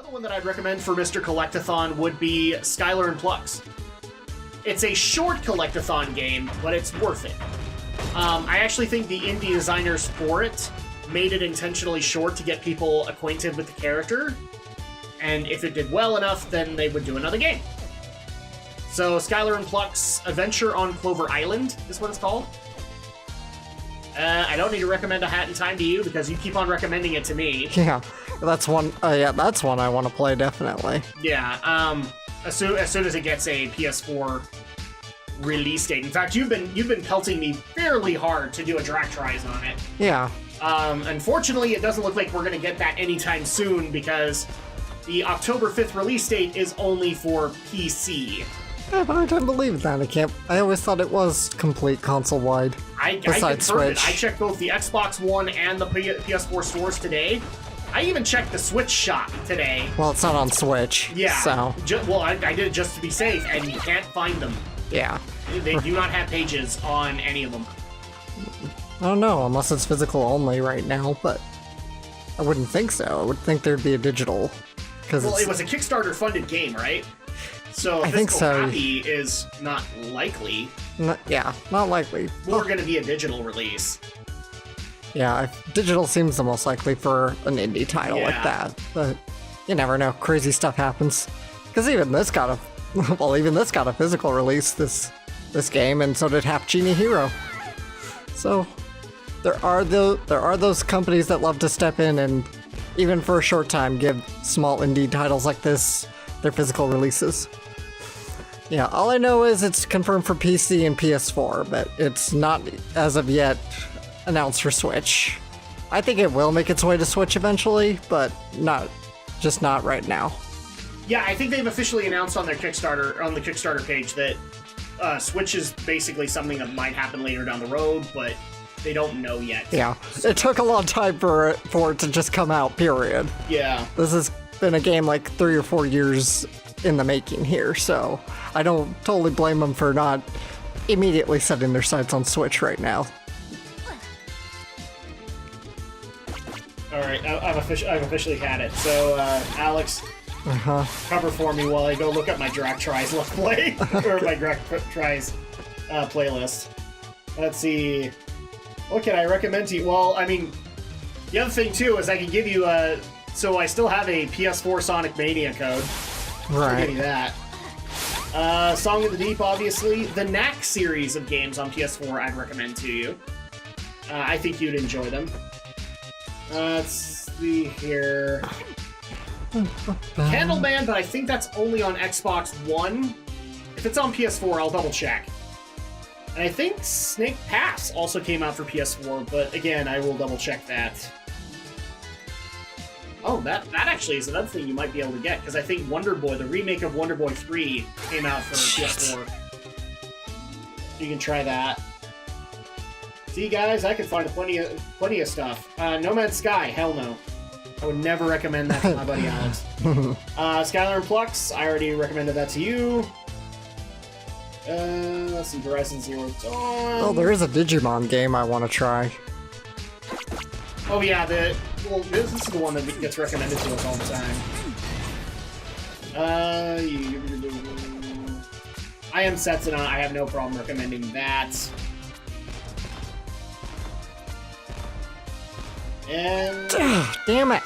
Another one that I'd recommend for Mr. Collectathon would be Skylar Plucks. It's a short collectathon game, but it's worth it. I actually think the indie designers for it made it intentionally short to get people acquainted with the character, and if it did well enough, then they would do another game. So Skylar Plucks Adventure on Clover Island is what it's called. I don't need to recommend A Hat in Time to you because you keep on recommending it to me. Yeah, that's one. Yeah, that's one I want to play definitely. Yeah. As soon as it gets a PS4 release date. In fact, you've been pelting me fairly hard to do a Drak tries on it. Yeah. Unfortunately, it doesn't look like we're gonna get that anytime soon because the October 5th release date is only for PC. I don't believe that. I always thought it was complete console-wide. I confirmed it. I checked both the Xbox One and the PS4 stores today. I even checked the Switch shop today. Well, it's not on Switch. Yeah. So. Well, I did it just to be safe, and you can't find them. Yeah. They do not have pages on any of them. I don't know, unless it's physical only right now, but I wouldn't think so. I would think there'd be a digital. Well, it was a Kickstarter-funded game, right? So I think so. Copy is not likely. Yeah, not likely. More going to be a digital release. Yeah, digital seems the most likely for an indie title like that. But you never know. Crazy stuff happens. Because even this got a physical release this game, and so did Half Genie Hero. So there are those companies that love to step in and even for a short time give small indie titles like this their physical releases. Yeah, all I know is it's confirmed for PC and PS4, but it's not, as of yet, announced for Switch. I think it will make its way to Switch eventually, but just not right now. Yeah, I think they've officially announced on the Kickstarter page that Switch is basically something that might happen later down the road, but they don't know yet. Yeah, it took a long time for it to just come out, period. Yeah. This has been a game like 3 or 4 years in the making here, so I don't totally blame them for not immediately setting their sights on Switch right now. Alright, I've officially had it. So, Alex, cover for me while I go look up my Drak Tries Let's Play, or my Drak Tries playlist. Let's see, what can I recommend to you? Well, I mean, the other thing too is I can give you so I still have a PS4 Sonic Mania code. Right. I'll give you that. Song of the Deep, obviously. The Knack series of games on PS4 I'd recommend to you. I think you'd enjoy them. Let's see here. Candleman, but I think that's only on Xbox One. If it's on PS4, I'll double check. And I think Snake Pass also came out for PS4, but again, I will double check that. Oh, that actually is another thing you might be able to get, because I think Wonder Boy, the remake of Wonder Boy 3, came out for PS4. You can try that. See, guys, I can find plenty of stuff. No Man's Sky, hell no. I would never recommend that to my buddy Alex. Skylar Plucks, I already recommended that to you. Let's see, Horizon Zero Dawn. Oh, there is a Digimon game I want to try. Oh yeah, this is the one that gets recommended to us all the time. I Am Setsuna, I have no problem recommending that. And damn it!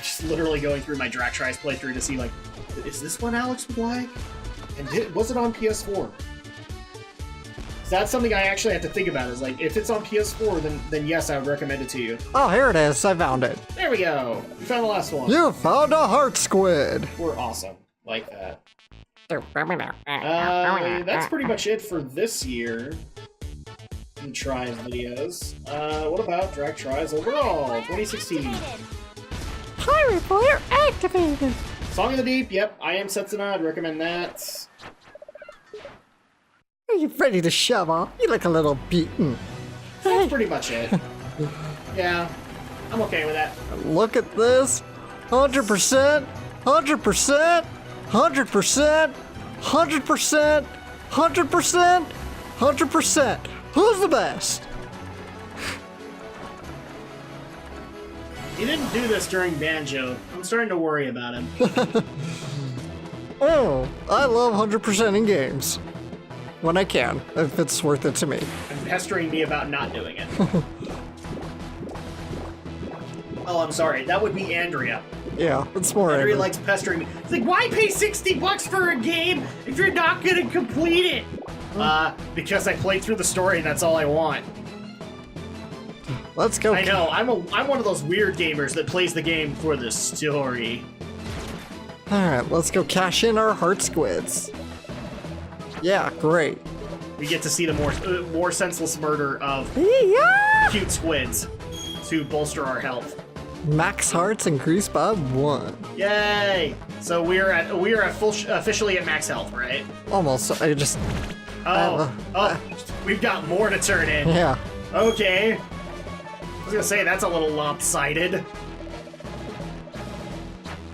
Just literally going through my Drak Tries playthrough to see, like, is this one Alex would like? And was it on PS4? So that's something I actually have to think about. Is like, if it's on PS4, then yes, I would recommend it to you. Oh, here it is. I found it. There we go. We found the last one. You found a heart squid. We're awesome. Like that. That's pretty much it for this year. In Tries videos. What about Drak Tries overall? 2016. Pirate Player activated. Song of the Deep. Yep. I Am Setsuna. I'd recommend that. Are you ready to shove off? You look a little beaten. That's pretty much it. Yeah, I'm okay with that. Look at this. 100%, 100%, 100%, 100%, 100%, 100%. Who's the best? You didn't do this during Banjo. I'm starting to worry about him. Oh, I love 100% in games. When I can, if it's worth it to me. And pestering me about not doing it. Oh, I'm sorry. That would be Andrea. Yeah, it's more Andrea likes pestering me. It's like, why pay $60 for a game if you're not gonna complete it? Because I played through the story and that's all I want. Let's go. I know, I'm one of those weird gamers that plays the game for the story. Alright, let's go cash in our heart squids. Yeah, great. We get to see the more senseless murder of cute squids to bolster our health. Max hearts increased by 1. Yay! So we are officially at max health, right? Almost. I just. We've got more to turn in. Yeah. Okay. I was gonna say that's a little lopsided.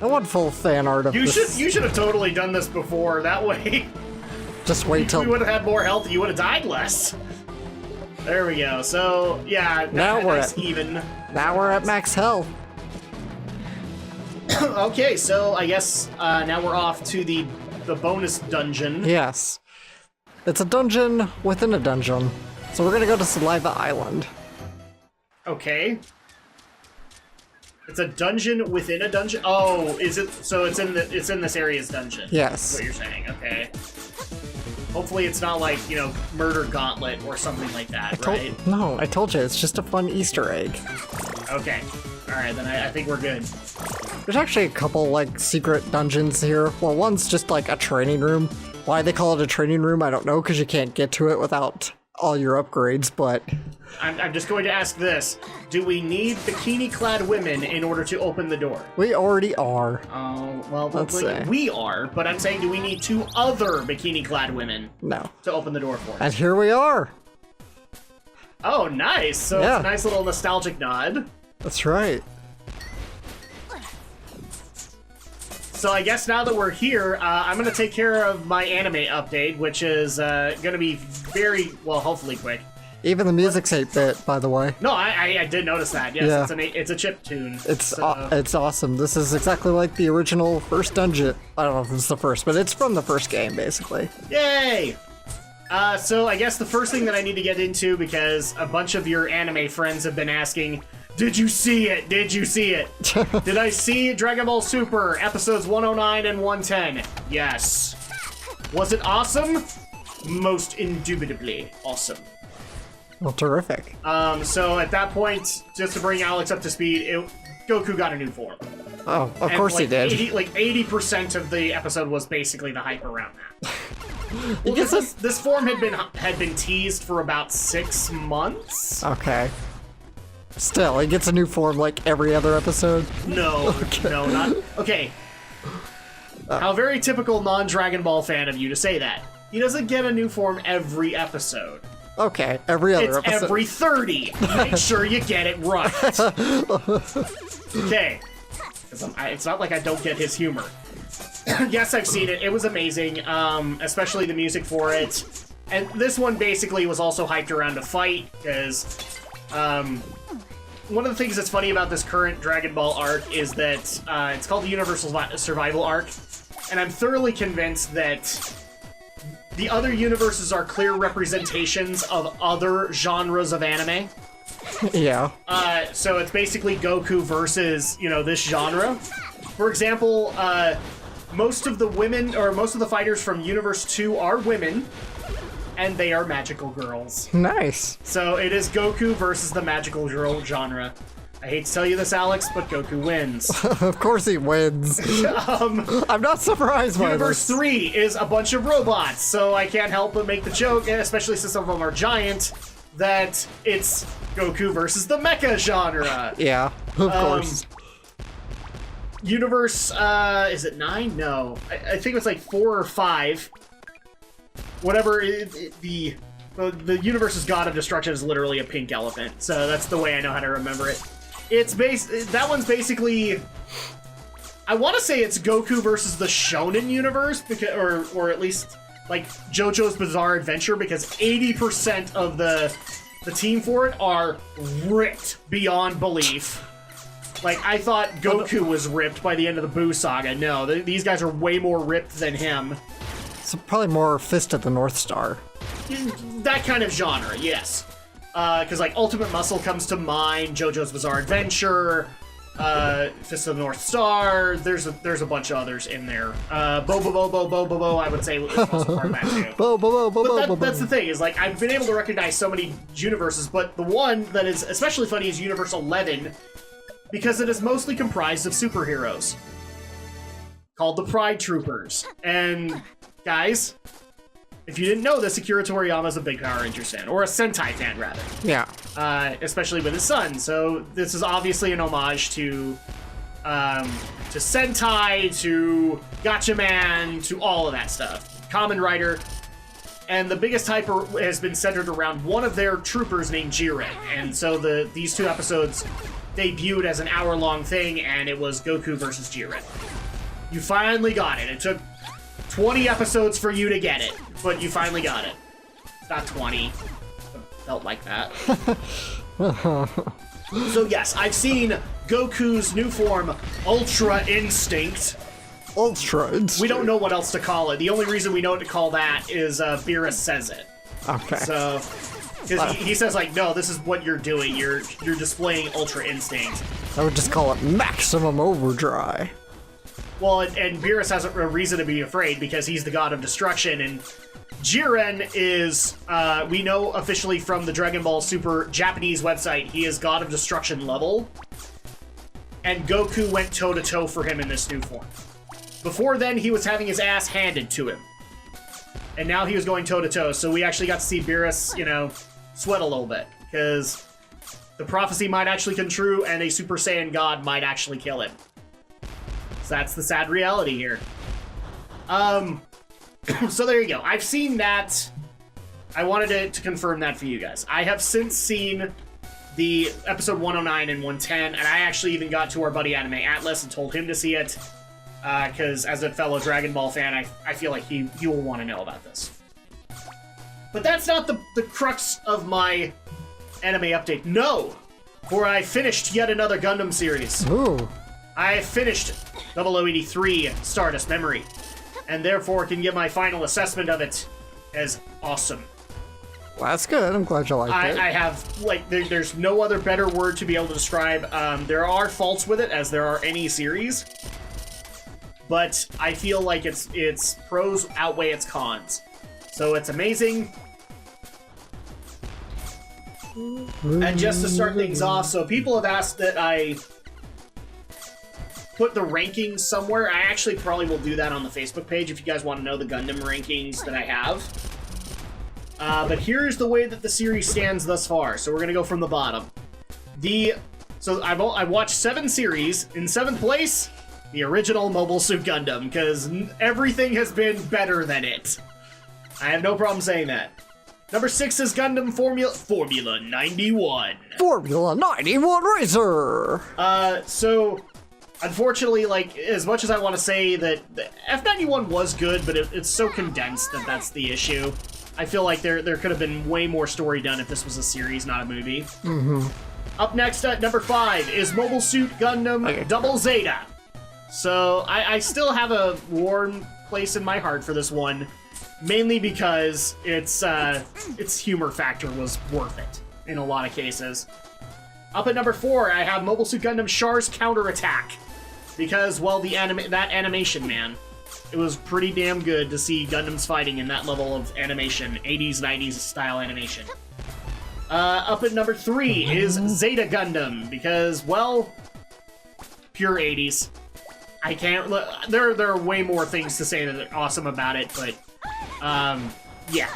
I want full fan art of this. You should have totally done this before. That way, Just wait till we would have had more health. You would have died less. There we go. So yeah, now we're nice at even. Now we're at max health. Okay, so I guess now we're off to the bonus dungeon. Yes. It's a dungeon within a dungeon. So we're gonna go to Saliva Island. Okay. It's a dungeon within a dungeon. Oh, is it? So it's in this area's dungeon. Yes. That's what you're saying. Okay. Hopefully it's not like, you know, Murder Gauntlet or something like that, right? No, I told you, it's just a fun Easter egg. Okay. Alright, then I think we're good. There's actually a couple, like, secret dungeons here. Well, one's just, like, a training room. Why they call it a training room, I don't know, because you can't get to it without all your upgrades, but... I'm just going to ask this. Do we need bikini-clad women in order to open the door? We already are. Oh, well, Let's see. we are, but I'm saying do we need 2 other bikini-clad women No. to open the door for us? And here we are. Oh, nice! So Yeah. it's a nice little nostalgic nod. That's right. So I guess now that we're here, I'm going to take care of my anime update, which is going to be very, well, hopefully quick. Even the music's 8-bit, by the way. No, I did notice that. Yes, Yeah. it's a chip tune. It's awesome. This is exactly like the original first dungeon. I don't know if it's the first, but it's from the first game, basically. Yay! So I guess the first thing that I need to get into, because a bunch of your anime friends have been asking, did you see it? Did you see it? Did I see Dragon Ball Super episodes 109 and 110? Yes. Was it awesome? Most indubitably awesome. Well, terrific. So at that point, just to bring Alex up to speed, Goku got a new form. Oh, of course he did. 80% of the episode was basically the hype around that. Well, guess this form had been teased for about 6 months. Okay. Still, he gets a new form like every other episode. No, Okay. no, not okay. How very typical non-Dragon Ball fan of you to say that. He doesn't get a new form every episode. Okay, every other It's episode. every 30. Make sure you get it right. Okay. It's not like I don't get his humor. Yes, I've seen it. It was amazing, especially the music for it. And this one basically was also hyped around a fight, because one of the things that's funny about this current Dragon Ball arc is that it's called the Universal Survival Arc, and I'm thoroughly convinced that the other universes are clear representations of other genres of anime. Yeah. So it's basically Goku versus, you know, this genre. For example, most of the women, or most of the fighters from Universe 2 are women, and they are magical girls. Nice. So it is Goku versus the magical girl genre. I hate to tell you this, Alex, but Goku wins. Of course he wins. I'm not surprised by Universe this. 3 is a bunch of robots, so I can't help but make the joke, and especially since some of them are giant, that it's Goku versus the mecha genre. Yeah, of course. Universe, is it 9? No. I think it was like 4 or 5. Whatever, the universe's god of destruction is literally a pink elephant, so that's the way I know how to remember it. That one's basically, I want to say it's Goku versus the Shonen universe, because, or at least like JoJo's Bizarre Adventure, because 80% of the team for it are ripped beyond belief. Like, I thought Goku was ripped by the end of the Buu saga. No, these guys are way more ripped than him. So probably more Fist of the North Star. That kind of genre, yes. Because, like, Ultimate Muscle comes to mind, JoJo's Bizarre Adventure, Fist of the North Star, there's a bunch of others in there. Bo, I would say is also part of that, too. But that's the thing, is, like, I've been able to recognize so many universes, but the one that is especially funny is Universe 11, because it is mostly comprised of superheroes called the Pride Troopers. And, guys, if you didn't know this, Akira Toriyama is a big Power Rangers fan, or a Sentai fan, rather. Yeah. Especially with his son. So this is obviously an homage to Sentai, to Gatchaman, to all of that stuff. Kamen Rider. And the biggest hype has been centered around one of their troopers named Jiren. And so these two episodes debuted as an hour-long thing, and it was Goku versus Jiren. You finally got it. It took 20 episodes for you to get it, but you finally got it. It's not 20. It felt like that. So yes, I've seen Goku's new form, Ultra Instinct. Ultra Instinct. We don't know what else to call it. The only reason we know what to call that is Beerus says it. Okay. So, because he says, like, no, this is what you're doing. You're displaying Ultra Instinct. I would just call it Maximum Overdrive. Well, and Beerus has a reason to be afraid because he's the god of destruction, and Jiren is, we know officially from the Dragon Ball Super Japanese website, he is god of destruction level, and Goku went toe-to-toe for him in this new form. Before then, he was having his ass handed to him, and now he was going toe-to-toe, so we actually got to see Beerus, you know, sweat a little bit, because the prophecy might actually come true, and a Super Saiyan god might actually kill him. So that's the sad reality here. So there you go. I've seen that. I wanted to confirm that for you guys. I have since seen the episode 109 and 110, and I actually even got to our buddy Anime Atlas and told him to see it, because as a fellow Dragon Ball fan, I feel like he will want to know about this. But that's not the crux of my anime update. No! For I finished yet another Gundam series. Ooh. I finished 0083 Stardust Memory, and therefore can give my final assessment of it as awesome. Well, that's good. I'm glad you liked it. I have, like, there's no other better word to be able to describe. There are faults with it, as there are any series, but I feel like its pros outweigh its cons. So it's amazing. And just to start things off, so people have asked that I put the rankings somewhere. I actually probably will do that on the Facebook page if you guys want to know the Gundam rankings that I have. But here's the way that the series stands thus far. So we're going to go from the bottom. So I watched 7 series. In 7th place, the original Mobile Suit Gundam, because everything has been better than it. I have no problem saying that. Number 6 is Gundam Formula 91. Formula 91 Racer! So, unfortunately, like, as much as I want to say that the F91 was good, but it's so condensed that that's the issue. I feel like there could have been way more story done if this was a series, not a movie. Mm-hmm. Up next at number 5 is Mobile Suit Gundam Double Zeta. So, I still have a warm place in my heart for this one. Mainly because its humor factor was worth it in a lot of cases. Up at number 4, I have Mobile Suit Gundam Char's Counterattack. Because, well, that animation, man. It was pretty damn good to see Gundams fighting in that level of animation. 80s, 90s style animation. Up at number 3 is Zeta Gundam. Because, well, pure 80s. I can't... There are way more things to say that are awesome about it, but... yeah,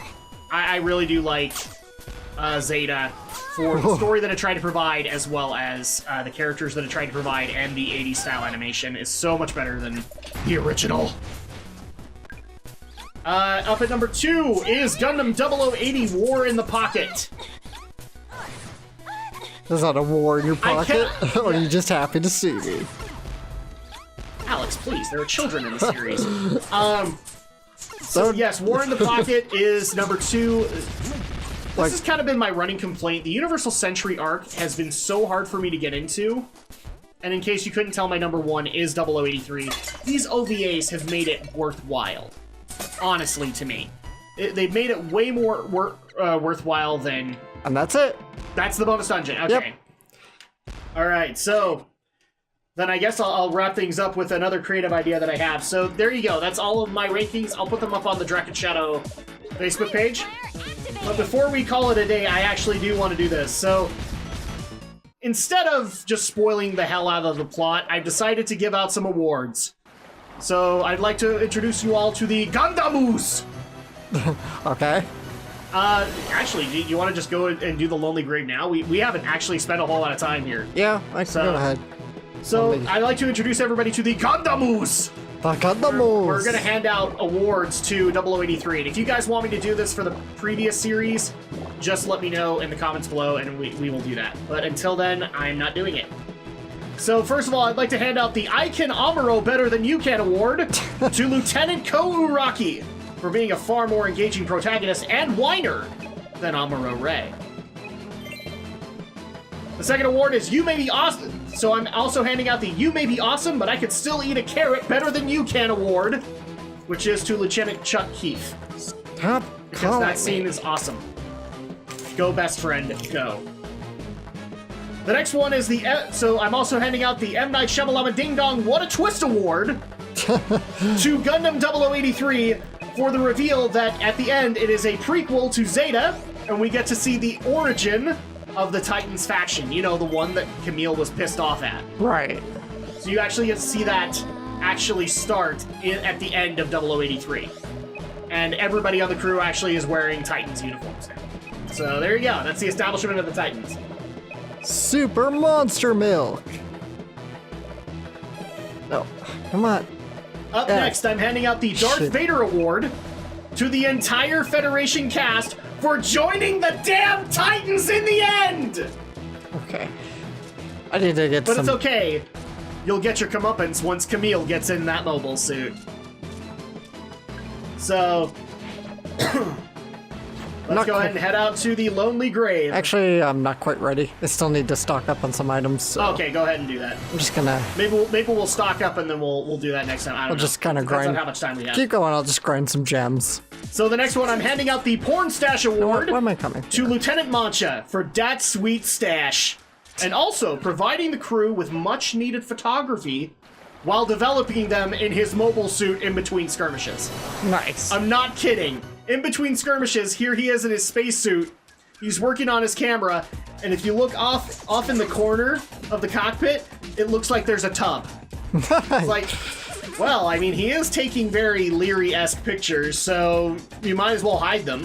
I really do like Zeta for the story that it tried to provide, as well as the characters that it tried to provide, and the 80s style animation is so much better than the original. Up at number 2 is Gundam 0080 War in the Pocket. Is that a war in your pocket, or are you just happy to see me? Alex, please, there are children in the series. So yes, War in the Pocket is number 2. This has kind of been my running complaint. The Universal Century arc has been so hard for me to get into and in case you couldn't tell, my number 1 is 0083. These OVAs have made it worthwhile, honestly, to me. They've made it way more worthwhile than... And that's it. That's the bonus dungeon. Okay. Yep. All right, so then I guess I'll wrap things up with another creative idea that I have. So there you go. That's all of my rankings. I'll put them up on the Drak and Shadow Facebook page. But before we call it a day, I actually do want to do this. So instead of just spoiling the hell out of the plot, I've decided to give out some awards. So I'd like to introduce you all to the Taboos. Okay. Actually, do you want to just go and do the Lonely Grave now? We haven't actually spent a whole lot of time here. Yeah, I can go ahead. So I'd like to introduce everybody to the Taboos. We're going to hand out awards to 0083. And if you guys want me to do this for the previous series, just let me know in the comments below and we will do that. But until then, I'm not doing it. So first of all, I'd like to hand out the I Can Amuro Better Than You Can award to Lieutenant Ko Uraki for being a far more engaging protagonist and whiner than Amuro Ray. The second award is You May Be Awesome. So I'm also handing out the You May Be Awesome, but I could still eat a carrot better than you can award, which is to Lieutenant Chuck Keith. Stop because that scene is awesome. Go, best friend, go. The next one is so I'm also handing out the M. Night Shyamalan Ding Dong What a Twist award to Gundam 0083 for the reveal that at the end it is a prequel to Zeta, and we get to see the origin of the Titans faction. You know, the one that Camille was pissed off at. Right. So you actually get to see that actually start at the end of 0083. And everybody on the crew actually is wearing Titans uniforms now. So there you go. That's the establishment of the Titans. Super Monster Milk. No, come on. Up next, I'm handing out the Darth Vader Award to the entire Federation cast for joining the damn Titans in the end! Okay. I need to get But it's okay. You'll get your comeuppance once Camille gets in that mobile suit. So... Let's go ahead and head out to the Lonely Grave. Actually, I'm not quite ready. I still need to stock up on some items. So okay, go ahead and do that. I'm just gonna... Maybe we'll stock up and then we'll do that next time. I don't know. I'll just kind of grind. Depends on how much time we have. Keep going, I'll just grind some gems. So the next one, I'm handing out the Porn Stash Award why am I coming? to Lieutenant Mancha for Dat Sweet Stash. And also providing the crew with much needed photography while developing them in his mobile suit in between skirmishes. Nice. I'm not kidding. In between skirmishes, here he is in his spacesuit. He's working on his camera, and if you look off in the corner of the cockpit, it looks like there's a tub. It's like, well, I mean, he is taking very Leary-esque pictures, so you might as well hide them.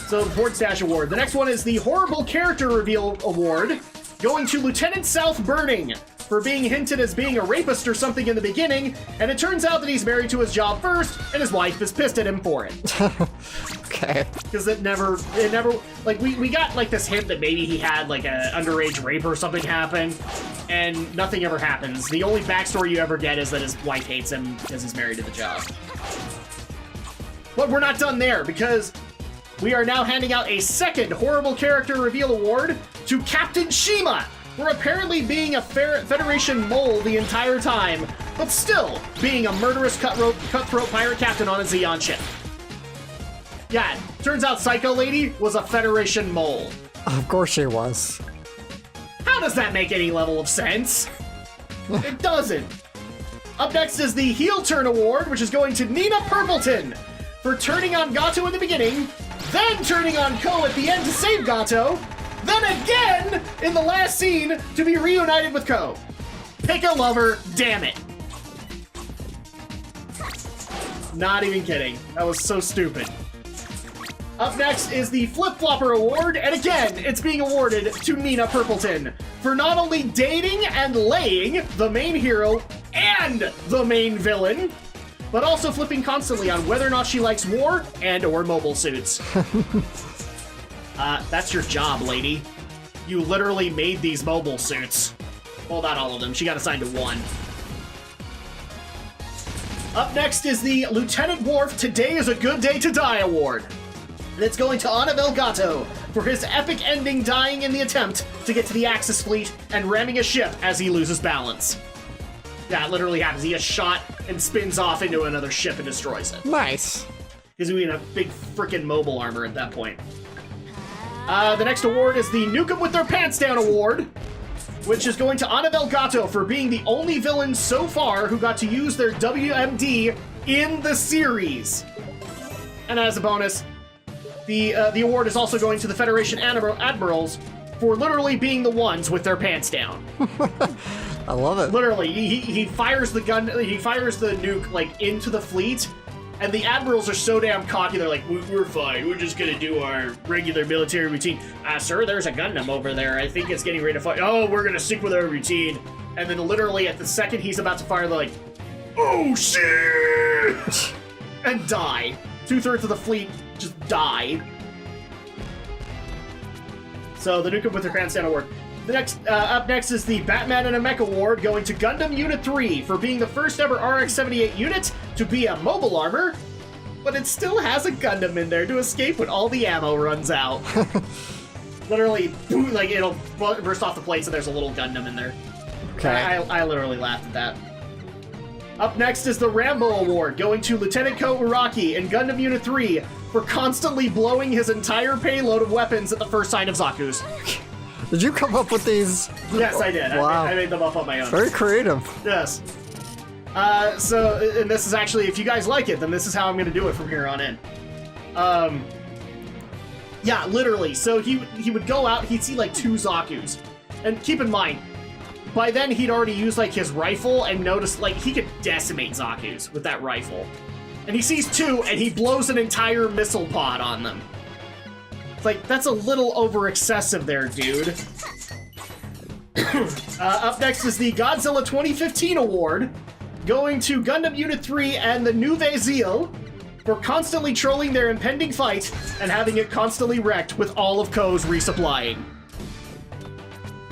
So, the Port Stash Award. The next one is the Horrible Character Reveal Award, going to Lieutenant South Burning for being hinted as being a rapist or something in the beginning, and it turns out that he's married to his job first, and his wife is pissed at him for it. Okay. Because it never, like, we got, like, this hint that maybe he had, like, an underage rape or something happen, and nothing ever happens. The only backstory you ever get is that his wife hates him because he's married to the job. But we're not done there, because we are now handing out a second Horrible Character Reveal Award to Captain Shima, for apparently being a Federation mole the entire time, but still being a murderous cutthroat pirate captain on a Xeon ship. Yeah, turns out Psycho Lady was a Federation mole. Of course she was. How does that make any level of sense? It doesn't. Up next is the Heel Turn Award, which is going to Nina Purpleton for turning on Gato in the beginning, then turning on Ko at the end to save Gato, then again in the last scene to be reunited with Ko. Pick a lover, damn it. Not even kidding. That was so stupid. Up next is the Flip Flopper Award, and again, it's being awarded to Nina Purpleton for not only dating and laying the main hero and the main villain, but also flipping constantly on whether or not she likes war and or mobile suits. That's your job, lady. You literally made these mobile suits. Well, not all of them. She got assigned to one. Up next is the Lieutenant Worf Today is a Good Day to Die Award. And it's going to Annabelle Gatto for his epic ending, dying in the attempt to get to the Axis fleet and ramming a ship as he loses balance. Yeah, it literally happens. He gets shot and spins off into another ship and destroys it. Nice. He's in a big freaking mobile armor at that point. The next award is the Nuke 'em with their pants down award, which is going to Ana Delgato for being the only villain so far who got to use their WMD in the series. And as a bonus, the award is also going to the Federation Admirals for literally being the ones with their pants down. I love it. Literally, he fires the gun, he fires the nuke, like, into the fleet, and the admirals are so damn cocky, they're like, we're fine, we're just gonna do our regular military routine. Sir, there's a Gundam over there, I think it's getting ready to fire. Oh, we're gonna stick with our routine. And then literally at the second he's about to fire, they're like, oh shit! And die. 2/3 of the fleet just die. So the Nuke 'em with their pants down award. The next, up next is the Batman and a Mech Award, going to Gundam Unit 3 for being the first ever RX-78 unit to be a mobile armor, but it still has a Gundam in there to escape when all the ammo runs out. Literally, like, it'll burst off the plates and there's a little Gundam in there. Okay. I literally laughed at that. Up next is the Rambo Award, going to Lieutenant Ko Uraki in Gundam Unit 3 for constantly blowing his entire payload of weapons at the first sign of Zaku's. Did you come up with these? Yes, I did. Wow. I made them up on my own. Very creative. Yes. And this is actually, if you guys like it, then this is how I'm going to do it from here on in. Yeah, literally. So he would go out, he'd see like 2 Zaku's. And keep in mind, by then he'd already used like his rifle and noticed like he could decimate Zaku's with that rifle. And he sees 2 and he blows an entire missile pod on them. It's like, that's a little over excessive there, dude. Up next is the Godzilla 2015 Award, going to Gundam Unit 3 and the Nouvelle Zeal for constantly trolling their impending fight and having it constantly wrecked with all of Ko's resupplying.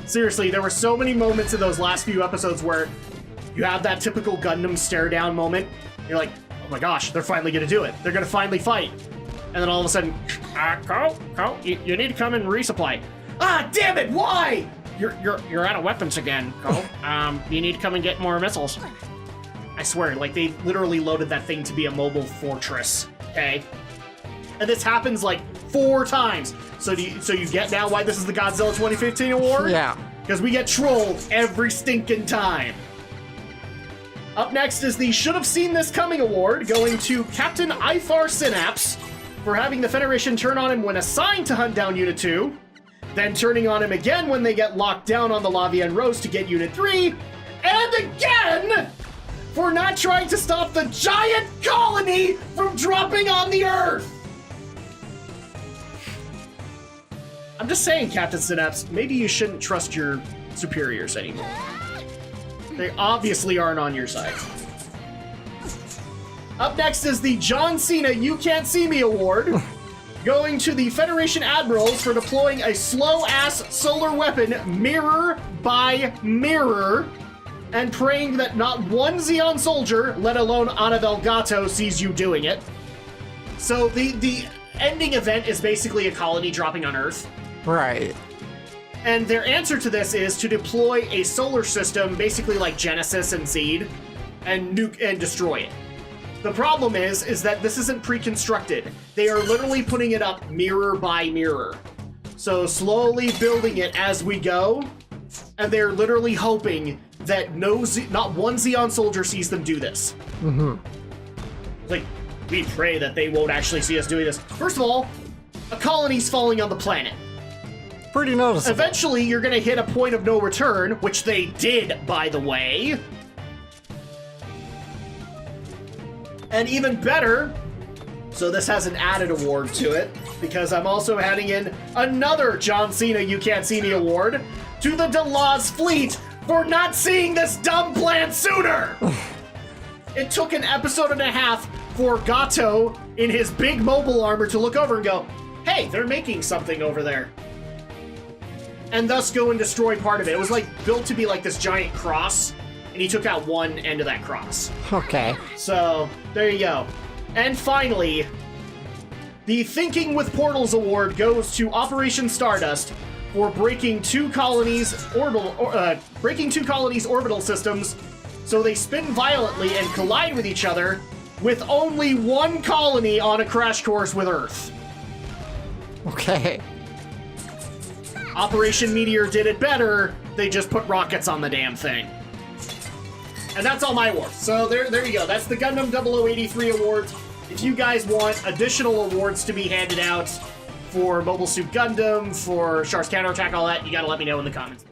Seriously, there were so many moments in those last few episodes where you have that typical Gundam stare down moment. You're like, oh my gosh, they're finally gonna do it. They're gonna finally fight. And then all of a sudden, Ko, you need to come and resupply. Ah, damn it, why? You're out of weapons again, Ko. You need to come and get more missiles. I swear, like, they literally loaded that thing to be a mobile fortress, okay? And this happens, like, 4 times. So you get now why this is the Godzilla 2015 Award? Yeah. Because we get trolled every stinking time. Up next is the Should Have Seen This Coming Award, going to Captain Ifar Synapse for having the Federation turn on him when assigned to hunt down Unit 2, then turning on him again when they get locked down on the La Vienne Rose to get Unit 3, and again for not trying to stop the giant colony from dropping on the Earth! I'm just saying, Captain Synapse, maybe you shouldn't trust your superiors anymore. They obviously aren't on your side. Up next is the John Cena You Can't See Me Award, going to the Federation Admirals for deploying a slow-ass solar weapon mirror by mirror, and praying that not one Zeon soldier, let alone Ana Delgato, sees you doing it. So the ending event is basically a colony dropping on Earth. Right. And their answer to this is to deploy a solar system, basically like Genesis and Seed, and nuke and destroy it. The problem is that this isn't pre-constructed. They are literally putting it up mirror by mirror. So slowly building it as we go, and they're literally hoping that not one Zeon soldier sees them do this. Mm-hmm. Like, we pray that they won't actually see us doing this. First of all, a colony's falling on the planet. Pretty noticeable. Eventually, you're gonna hit a point of no return, which they did, by the way. And even better, so this has an added award to it, because I'm also adding in another John Cena You Can't See Me Award to the Delaz fleet for not seeing this dumb plan sooner! It took an episode and a half for Gato in his big mobile armor to look over and go, hey, they're making something over there. And thus go and destroy part of it. It was like built to be like this giant cross, and he took out one end of that cross. Okay. So, there you go. And finally, The Thinking with Portals award goes to Operation Stardust for breaking two colonies' orbital systems so they spin violently and collide with each other with only one colony on a crash course with Earth. Okay. Operation Meteor did it better. They just put rockets on the damn thing. And that's all my awards. So there you go. That's the Gundam 0083 awards. If you guys want additional awards to be handed out for Mobile Suit Gundam, for Shar's Counterattack, all that, you gotta let me know in the comments.